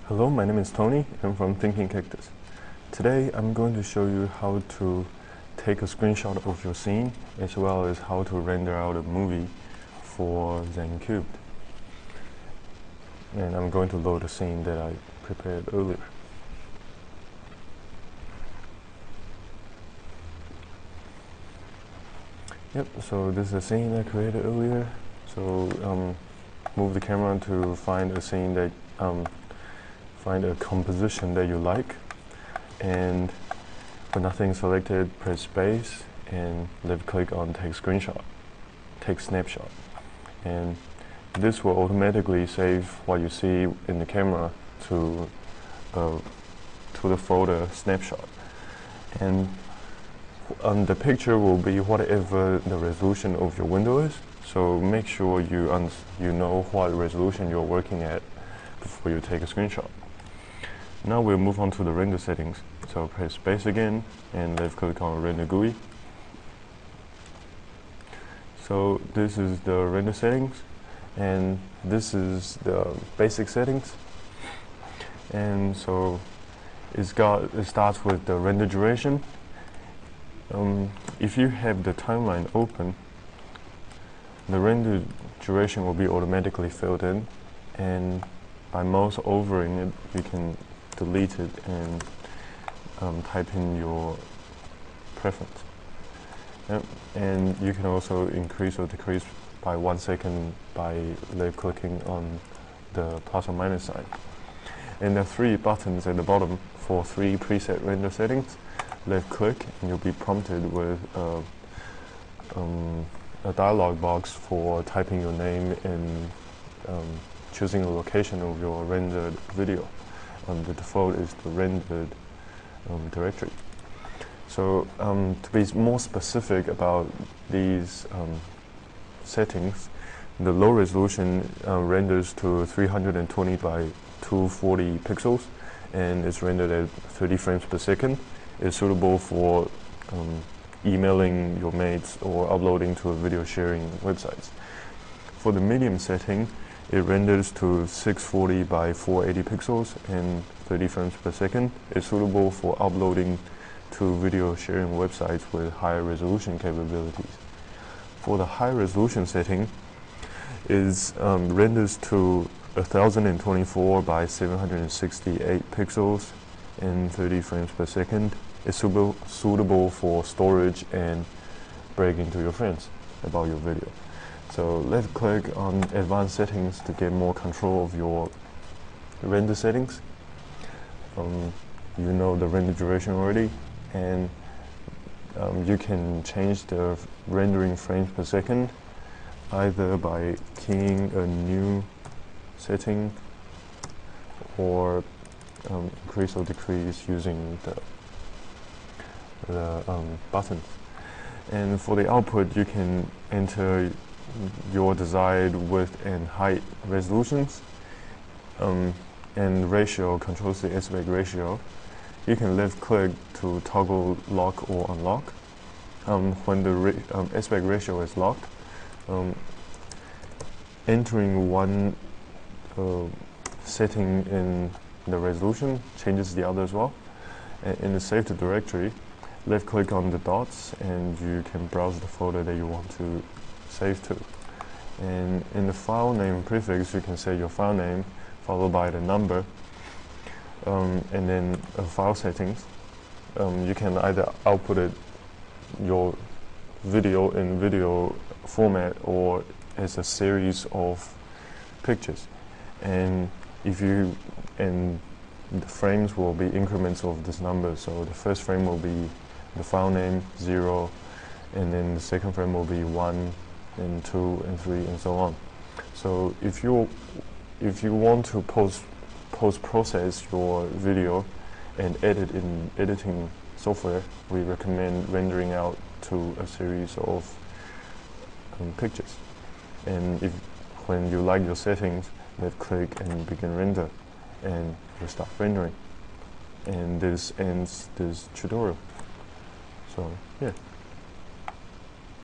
Hello, my name is Tony. I'm from Thinking Cactus. Today I'm going to show you how to take a screenshot of your scene as well as how to render out a movie for ZenCub3d. And I'm going to load a scene that I prepared earlier. Yep, so this is a scene I created earlier. So move the camera to find a scene that find a composition that you like, and with nothing selected, press space and left click on take snapshot, and this will automatically save what you see in the camera to the folder snapshot. And the picture will be whatever the resolution of your window is, so make sure you know what resolution you're working at before you take a screenshot. Now we'll move on to the render settings. So press space again and left click on render GUI. So this is the render settings, and this is the basic settings. And so it starts with the render duration. If you have the timeline open, the render duration will be automatically filled in, and by mouse overing it, you can delete it and type in your preference. Yep. And you can also increase or decrease by 1 second by left clicking on the plus or minus sign. And there are 3 buttons at the bottom for 3 preset render settings. Left click and you'll be prompted with a dialog box for typing your name and choosing the location of your rendered video. The default is the rendered directory. So to be more specific about these settings, the low resolution renders to 320 by 240 pixels and is rendered at 30 frames per second. It's suitable for emailing your mates or uploading to a video sharing websites. For the medium setting, it renders to 640 by 480 pixels and 30 frames per second. It's suitable for uploading to video sharing websites with higher resolution capabilities. For the high resolution setting, it renders to 1024 by 768 pixels and 30 frames per second. It's suitable for storage and bragging to your friends about your video. So left click on advanced settings to get more control of your render settings. You know the render duration already, and you can change the rendering frames per second either by keying a new setting or increase or decrease using the buttons. And for the output, you can enter your desired width and height resolutions, and ratio controls the aspect ratio. You can left click to toggle lock or unlock. When the aspect ratio is locked, entering one setting in the resolution changes the other as well. In the saved directory, left click on the dots and you can browse the folder that you want to save to. And in the file name prefix, you can say your file name followed by the number, and then file settings. You can either output your video in video format or as a series of pictures. And the frames will be increments of this number. So the first frame will be the file name 0, and then the second frame will be 1 and 2 and 3 and so on. So if you want to post-process your video and edit in editing software, we recommend rendering out to a series of pictures. And when you like your settings, left click and begin render, and you start rendering. And this ends this tutorial. So yeah.